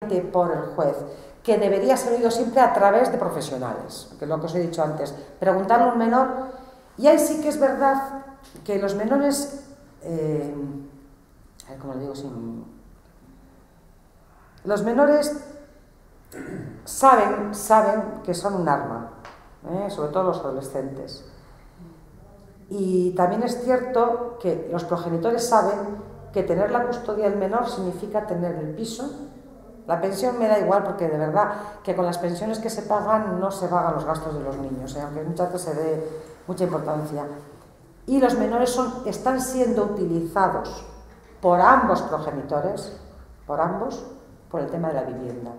directamente por el juez, que debería ser oído siempre a través de profesionales, que es lo que os he dicho antes. Preguntarle a un menor, y ahí sí que es verdad que los menores, a ver cómo lo digo sin... Los menores saben que son un arma, sobre todo los adolescentes. Y también es cierto que los progenitores saben que tener la custodia del menor significa tener el piso. La pensión me da igual, porque de verdad que con las pensiones que se pagan no se pagan los gastos de los niños, aunque muchas veces se dé mucha importancia. Y los menores están siendo utilizados por ambos progenitores, por el tema de la vivienda.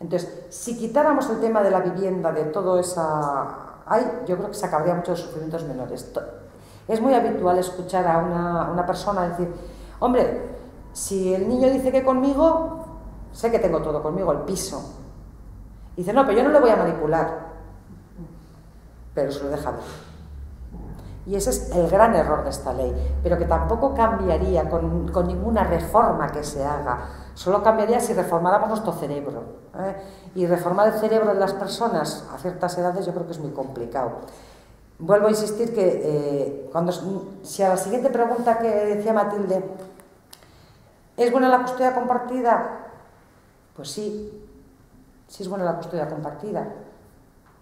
Entonces, si quitáramos el tema de la vivienda de todo esa... yo creo que se acabaría mucho de sufrimientos menores. Es muy habitual escuchar a una persona decir, hombre, si el niño dice que conmigo, sé que tengo todo conmigo, el piso. Y dice, no, pero yo no le voy a manipular. Pero se lo deja ver. Y ese es el gran error de esta ley, pero que tampoco cambiaría con ninguna reforma que se haga. Solo cambiaría si reformáramos nuestro cerebro. Y reformar el cerebro de las personas a ciertas edades yo creo que es muy complicado. Vuelvo a insistir que si a la siguiente pregunta que decía Matilde, ¿es buena la custodia compartida? Pues sí es buena la custodia compartida,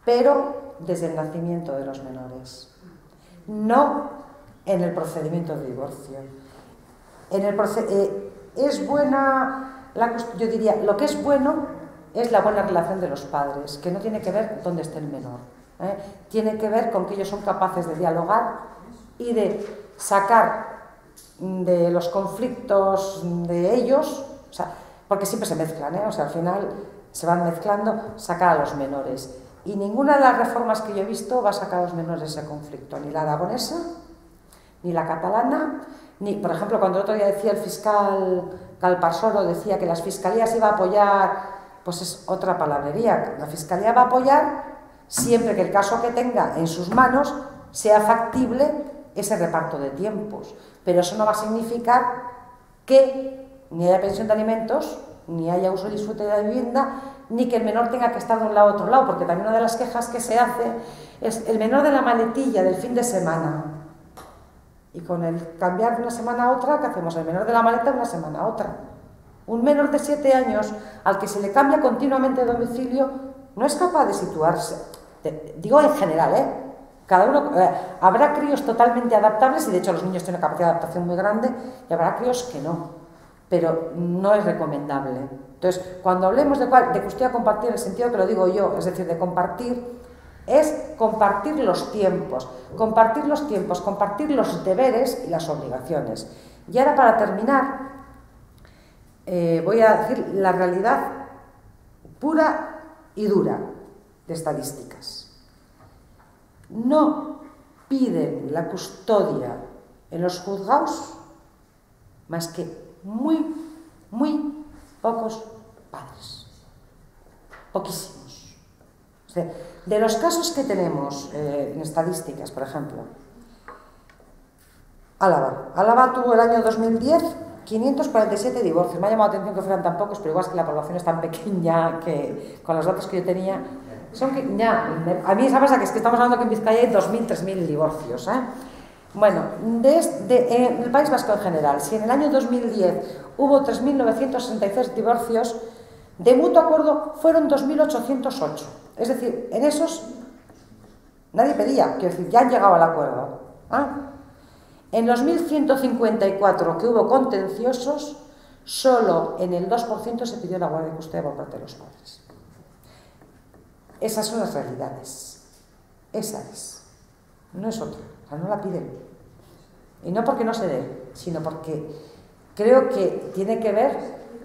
pero desde el nacimiento de los menores. No en el procedimiento de divorcio. Es buena, yo diría, lo que es bueno es la buena relación de los padres, que no tiene que ver dónde esté el menor. Tiene que ver con que ellos son capaces de dialogar y de sacar de los conflictos de ellos, porque siempre se mezclan, al final se van mezclando, sacar a los menores. Y ninguna de las reformas que yo he visto va a sacar a los menores de ese conflicto, ni la aragonesa, ni la catalana, ni, por ejemplo, cuando el otro día decía el fiscal Calparsoro, decía que las fiscalías iba a apoyar, pues es otra palabrería. La fiscalía va a apoyar siempre que el caso que tenga en sus manos sea factible ese reparto de tiempos. Pero eso no va a significar que ni haya pensión de alimentos, ni haya uso y disfrute de la vivienda, ni que el menor tenga que estar de un lado a otro lado, porque también una de las quejas que se hace es el menor de la maletilla del fin de semana. Y con el cambiar de una semana a otra, ¿qué hacemos? El menor de la maleta de una semana a otra. Un menor de 7 años al que se le cambia continuamente de domicilio no es capaz de situarse. Digo en general, cada uno, habrá críos totalmente adaptables, y de hecho los niños tienen una capacidad de adaptación muy grande, y habrá críos que no, pero no es recomendable. Entonces, cuando hablemos de custodia compartida, en el sentido que lo digo yo, es decir, de compartir, es compartir los tiempos, compartir los deberes y las obligaciones. Y ahora, para terminar, voy a decir la realidad pura y dura de estadísticas. No piden la custodia en los juzgados más que muy pocos padres. Poquísimos. O sea, de los casos que tenemos en estadísticas, por ejemplo, Álava tuvo el año 2010 547 divorcios. Me ha llamado la atención que fueran tan pocos, pero igual es que la población es tan pequeña que con los datos que yo tenía, a mí esa pasa que es que estamos hablando que en Vizcaya hay 2.000, 3.000 divorcios. Bueno, en el País Vasco en general, si en el año 2010 hubo 3.963 divorcios, de mutuo acuerdo fueron 2.808. Es decir, en esos nadie pedía, quiero decir, ya han llegado al acuerdo. En los 1.154 que hubo contenciosos, solo en el 2% se pidió la guardia de custodia por parte de los padres. Esas son las realidades. Esa es. No es otra. O sea, no la piden. Y no porque no se dé, sino porque creo que tiene que ver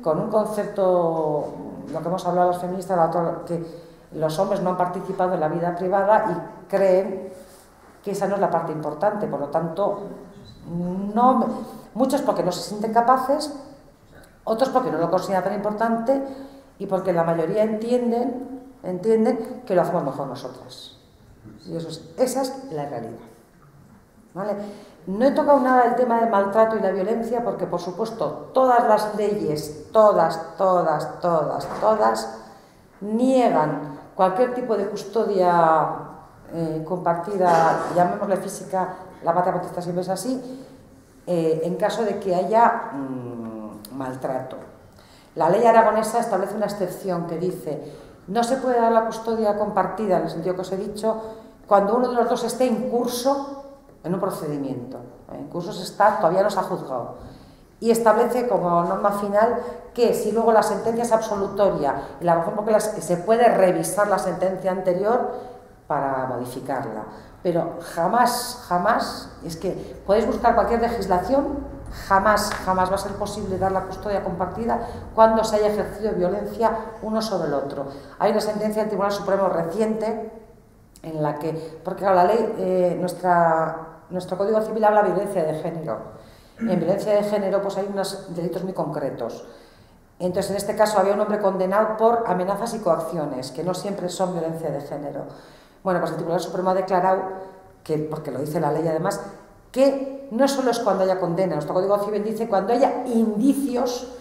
con un concepto, lo que hemos hablado los feministas, que los hombres no han participado en la vida privada y creen que esa no es la parte importante. Por lo tanto, muchos porque no se sienten capaces, otros porque no lo consideran tan importante y porque la mayoría entienden que lo hacemos mejor nosotras. Y esa es la realidad. ¿vale? No he tocado nada el tema del maltrato y la violencia porque, por supuesto, todas las leyes, todas, niegan cualquier tipo de custodia compartida, llamémosle física, la patria potestad siempre es así, en caso de que haya maltrato. La ley aragonesa establece una excepción que dice: no se puede dar la custodia compartida, en el sentido que os he dicho, cuando uno de los dos esté en curso en un procedimiento. En curso se está, todavía no se ha juzgado. Y establece como norma final que si luego la sentencia es absolutoria, y la razón por que se puede revisar la sentencia anterior para modificarla. Pero jamás, es que podéis buscar cualquier legislación, jamás va a ser posible dar la custodia compartida cuando se haya ejercido violencia uno sobre el otro. Hay una sentencia del Tribunal Supremo reciente en la que, porque claro, la ley, nuestro Código Civil habla de violencia de género. En violencia de género pues hay unos delitos muy concretos. Entonces, en este caso había un hombre condenado por amenazas y coacciones, que no siempre son violencia de género. Bueno, pues el Tribunal Supremo ha declarado, que, porque lo dice la ley además, que no solo es cuando haya condena, nuestro Código Civil dice cuando haya indicios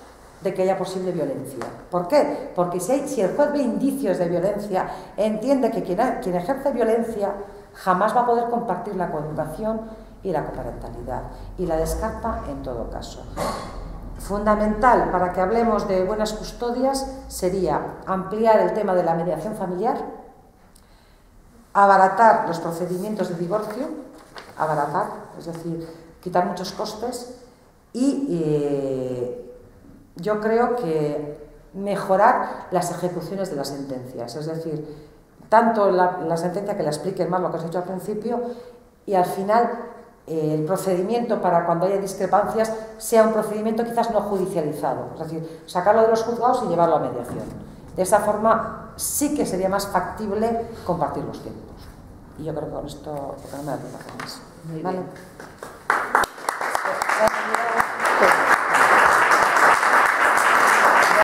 de que haya posible violencia. ¿Por qué? Porque si el juez ve indicios de violencia, entiende que quien ejerce violencia jamás va a poder compartir la coeducación y la coparentalidad, y la descarta en todo caso. Fundamental para que hablemos de buenas custodias sería ampliar el tema de la mediación familiar, abaratar los procedimientos de divorcio, es decir, quitar muchos costes, y yo creo que mejorar las ejecuciones de las sentencias, es decir, tanto la sentencia que la explique más lo que os he dicho al principio, y al final el procedimiento para cuando haya discrepancias sea un procedimiento quizás no judicializado, es decir, sacarlo de los juzgados y llevarlo a mediación. De esa forma sí que sería más factible compartir los tiempos. Y yo creo que con esto, porque no me da tiempo a hacer más. ¿Vale?